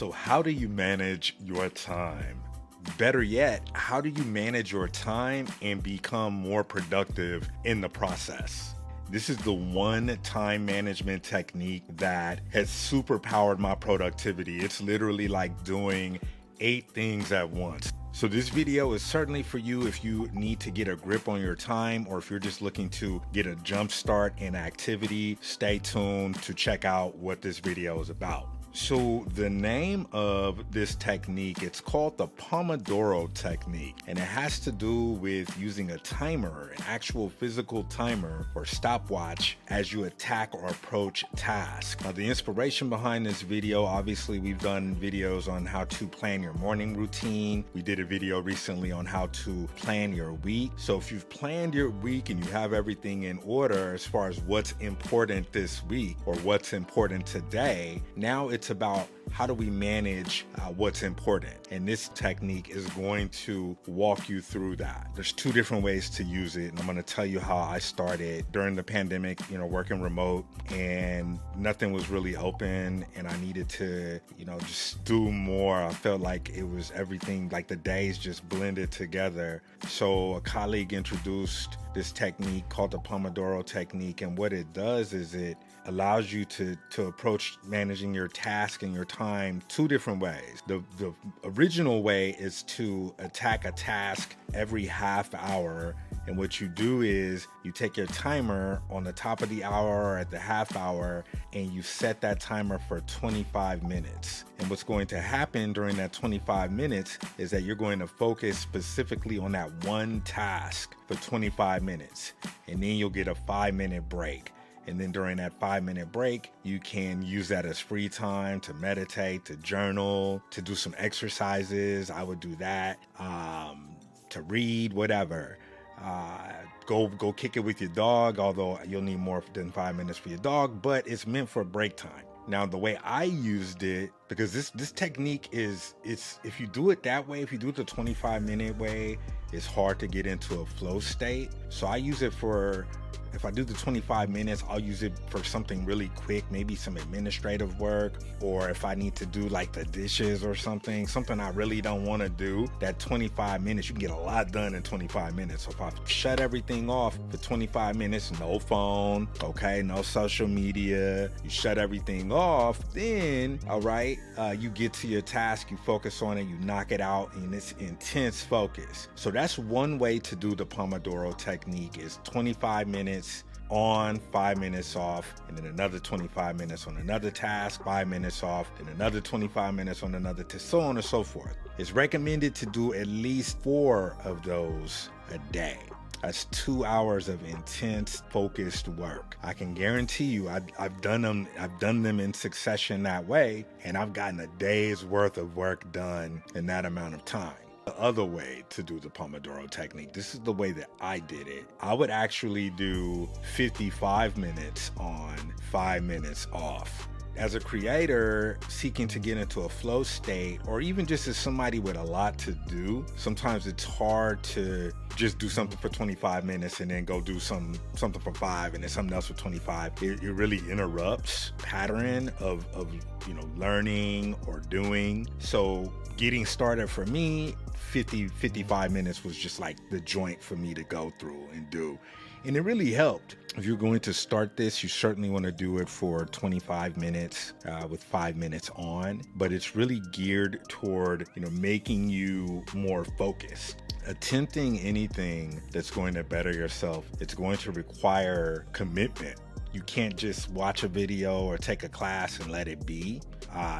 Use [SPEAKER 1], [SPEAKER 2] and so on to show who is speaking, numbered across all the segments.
[SPEAKER 1] So how do you manage your time? Better yet, how do you manage your time and become more productive in the process? This is the one time management technique that has superpowered my productivity. It's literally like doing 8 things at once. So this video is certainly for you if you need to get a grip on your time, or if you're just looking to get a jump start in activity. Stay tuned to check out what this video is about. So the name of this technique, it's called the Pomodoro Technique, and it has to do with using a timer, an actual physical timer or stopwatch as you attack or approach tasks. Now, the inspiration behind this video, obviously we've done videos on how to plan your morning routine. We did a video recently on how to plan your week. So if you've planned your week and you have everything in order as far as what's important this week or what's important today, now it's about how do we manage what's important. And this technique is going to walk you through that. There's 2 different ways to use it. And I'm going to tell you how I started during the pandemic, working remote, and nothing was really open. And I needed to, just do more. I felt like it was everything, like the days just blended together. So a colleague introduced this technique called the Pomodoro Technique. And what it does is it allows you to approach managing your task and your time 2 different ways. The original way is to attack a task every half hour. And what you do is you take your timer on the top of the hour or at the half hour, and you set that timer for 25 minutes. And what's going to happen during that 25 minutes is that you're going to focus specifically on that one task for 25 minutes. And then you'll get a 5-minute break. And then during that 5-minute break, you can use that as free time to meditate, to journal, to do some exercises. I would do that, to read, whatever. Go kick it with your dog, although you'll need more than 5 minutes for your dog, but it's meant for break time. Now, the way I used it, because this technique if you do it that way, if you do it the 25-minute way, it's hard to get into a flow state. So I use it if I do the 25 minutes, I'll use it for something really quick, maybe some administrative work, or if I need to do like the dishes or something I really don't want to do. That 25 minutes, you can get a lot done in 25 minutes. So if I shut everything off for 25 minutes, no phone, okay, no social media, you shut everything off, then, all right, you get to your task, you focus on it, you knock it out, and it's intense focus. So that's one way to do the Pomodoro Technique, is 25 minutes on, 5 minutes off, and then another 25 minutes on another task, 5 minutes off, and another 25 minutes on another, so on and so forth. It's recommended to do at least 4 of those a day. That's 2 hours of intense, focused work. I can guarantee you, I've done them in succession that way, and I've gotten a day's worth of work done in that amount of time. The other way to do the Pomodoro Technique, this is the way that I did it. I would actually do 55 minutes on, 5 minutes off. As a creator seeking to get into a flow state, or even just as somebody with a lot to do, sometimes it's hard to just do something for 25 minutes and then go do something for 5 and then something else for 25. It really interrupts pattern of learning or doing. So getting started for me, 55 minutes was just like the joint for me to go through and do. And it really helped. If you're going to start this, you certainly want to do it for 25 minutes with 5 minutes on. But it's really geared toward, making you more focused. Attempting anything that's going to better yourself, it's going to require commitment. You can't just watch a video or take a class and let it be.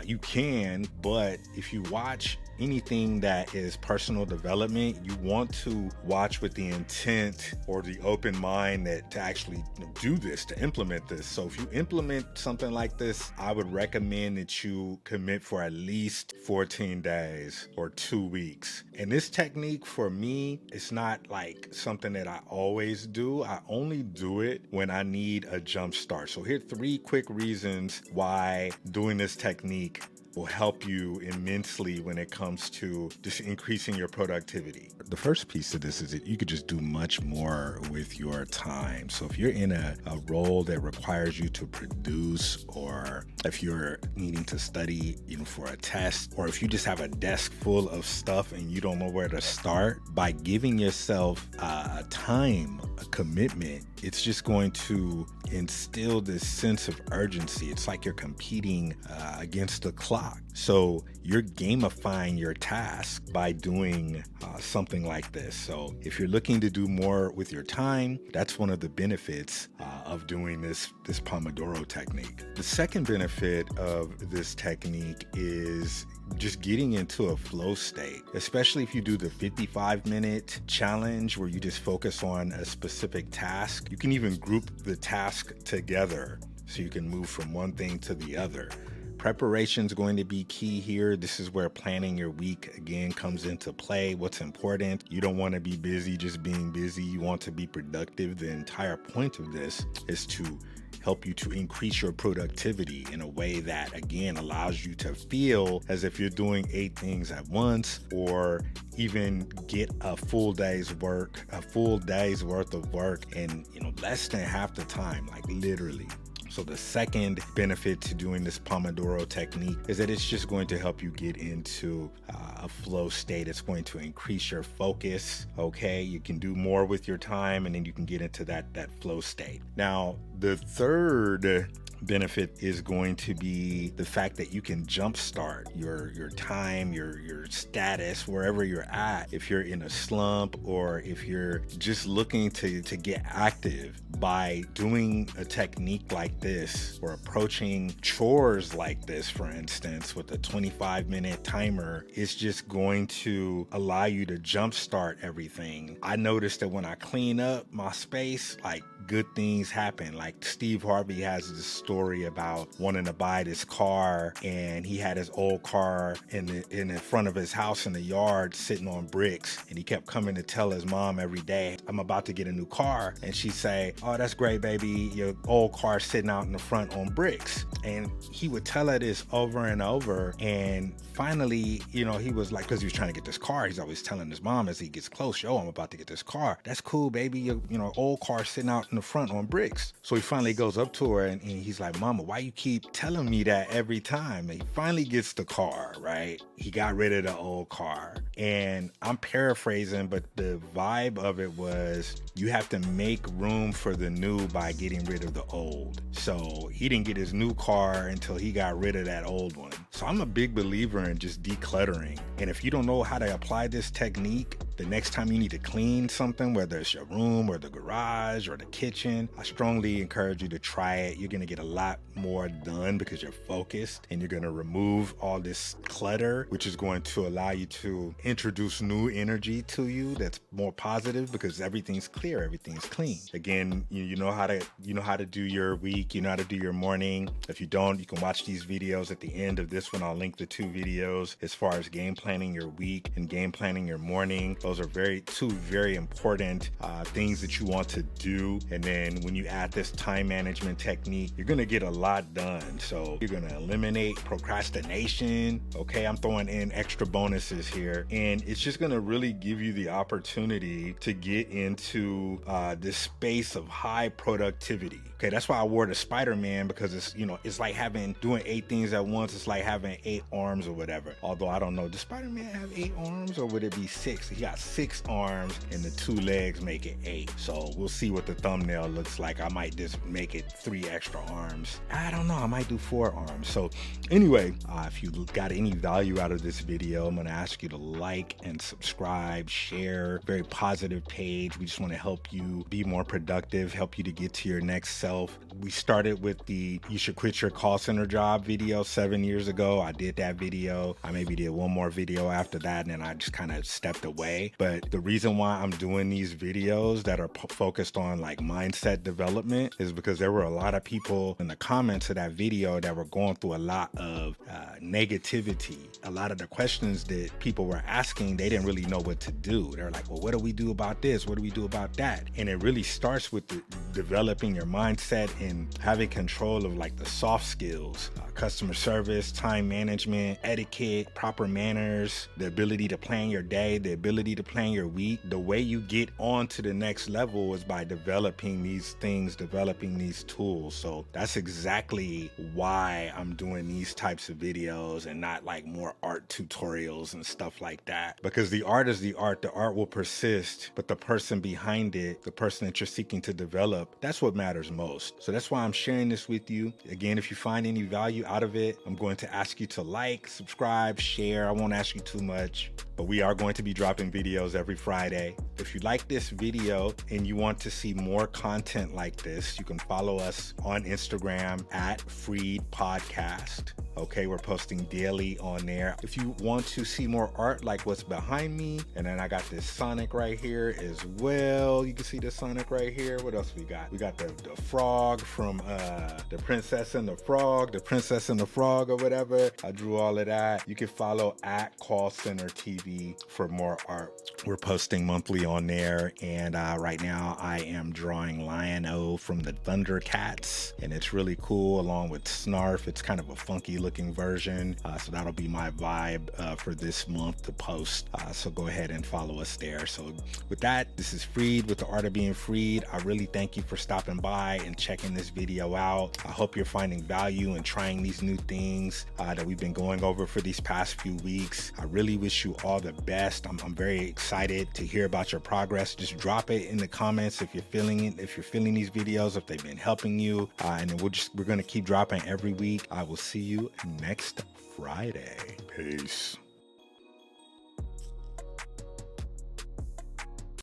[SPEAKER 1] You can, but if you watch anything that is personal development, you want to watch with the intent or the open mind that to actually do this, to implement this. So if you implement something like this, I would recommend that you commit for at least 14 days or 2 weeks. And this technique for me, it's not like something that I always do. I only do it when I need a jump start. So here are 3 quick reasons why doing this technique will help you immensely when it comes to just increasing your productivity. The first piece of this is that you could just do much more with your time. So if you're in a role that requires you to produce, or if you're needing to study, for a test, or if you just have a desk full of stuff and you don't know where to start, by giving yourself a commitment, it's just going to instill this sense of urgency. It's like you're competing against the clock. So you're gamifying your task by doing something like this. So if you're looking to do more with your time, that's one of the benefits of doing this Pomodoro technique. The second benefit of this technique is just getting into a flow state, especially if you do the 55-minute challenge where you just focus on a specific task. You can even group the task together so you can move from one thing to the other. Preparation is going to be key here. This is where planning your week again comes into play. What's important? You don't want to be busy just being busy. You want to be productive. The entire point of this is to help you to increase your productivity in a way that, again, allows you to feel as if you're doing 8 things at once, or even get a full day's worth of work in less than half the time, like literally. So the second benefit to doing this Pomodoro technique is that it's just going to help you get into a flow state. It's going to increase your focus. Okay, you can do more with your time, and then you can get into that flow state. Now, the third benefit is going to be the fact that you can jumpstart your time, your status, wherever you're at. If you're in a slump, or if you're just looking to get active, by doing a technique like this, or approaching chores like this, for instance, with a 25-minute timer, it's just going to allow you to jumpstart everything. I noticed that when I clean up my space, like, good things happen. Like, Steve Harvey has this story about wanting to buy this car, and he had his old car in the front of his house in the yard sitting on bricks, and he kept coming to tell his mom every day, I'm about to get a new car. And she'd say, oh, that's great, baby, your old car's sitting out in the front on bricks. And he would tell her this over and over, and finally, he was like, because he was trying to get this car, he's always telling his mom as he gets close, yo, I'm about to get this car. That's cool, baby, your old car sitting out in the front on bricks. So he finally goes up to her, and he's like, Mama, why you keep telling me that every time? And he finally gets the car, right? He got rid of the old car. And I'm paraphrasing, but the vibe of it was, you have to make room for the new by getting rid of the old. So he didn't get his new car until he got rid of that old one. So I'm a big believer in just decluttering. And if you don't know how to apply this technique, the next time you need to clean something, whether it's your room or the garage or the kitchen, I strongly encourage you to try it. You're going to get a lot more done because you're focused, and you're going to remove all this clutter, which is going to allow you to introduce new energy to you that's more positive, because everything's clear, everything's clean. Again, you know how to do your week, you know how to do your morning. If you don't, you can watch these videos. At the end of this one, I'll link the 2 videos as far as game planning your week and game planning your morning. Those are two very important things that you want to do. And then when you add this time management technique, you're going to get a lot done. So you're going to eliminate procrastination. Okay, I'm throwing in extra bonuses here, and it's just going to really give you the opportunity to get into this space of high productivity. Okay, that's why I wore the Spider-Man, because it's like doing 8 things at once. It's like having 8 arms or whatever. Although I don't know, does Spider-Man have 8 arms, or would it be 6? He got 6 arms, and the 2 legs make it 8. So we'll see what the thumbnail looks like. I might just make it 3 extra arms. I don't know, I might do 4 arms. So anyway, if you got any value out of this video, I'm going to ask you to like and subscribe, share. Very positive page. We just want to help you be more productive, help you to get to your next self. We started with the You Should Quit Your Call Center Job video 7 years ago. I did that video. I maybe did one more video after that, and then I just kind of stepped away. But the reason why I'm doing these videos that are focused on like mindset development is because there were a lot of people in the comments of that video that were going through a lot of negativity. A lot of the questions that people were asking, they didn't really know what to do. They're like, well, what do we do about this? What do we do about that? And it really starts with developing your mindset and having control of like the soft skills. customer service, time management, etiquette, proper manners, the ability to plan your day, the ability to plan your week. The way you get on to the next level is by developing these things, developing these tools. So that's exactly why I'm doing these types of videos and not like more art tutorials and stuff like that. Because the art is the art will persist, but the person behind it, the person that you're seeking to develop, that's what matters most. So that's why I'm sharing this with you. Again, if you find any value out of it, I'm going to ask you to like, subscribe, share. I won't ask you too much, but we are going to be dropping videos every Friday. If you like this video and you want to see more content like this, you can follow us on Instagram at Freed Podcast. Okay, we're posting daily on there. If you want to see more art like what's behind me, and then I got this Sonic right here as well. You can see the Sonic right here. What else we got? We got the frog from the Princess and the Frog, or whatever. I drew all of that. You can follow at Call Center TV for more art. We're posting monthly on there, and right now I am drawing Lion-O from the Thundercats, and it's really cool along with Snarf. It's kind of a funky looking version, so that'll be my vibe for this month to post, so go ahead and follow us there. So with that, this is Freed with the Art of Being Freed. I really thank you for stopping by and checking this video out. I hope you're finding value and trying these new things that we've been going over for these past few weeks. I really wish you all the best. I'm very excited to hear about your progress. Just drop it in the comments if you're feeling it, if you're feeling these videos, if they've been helping you, and then we're going to keep dropping every week. I will see you next Friday. Peace.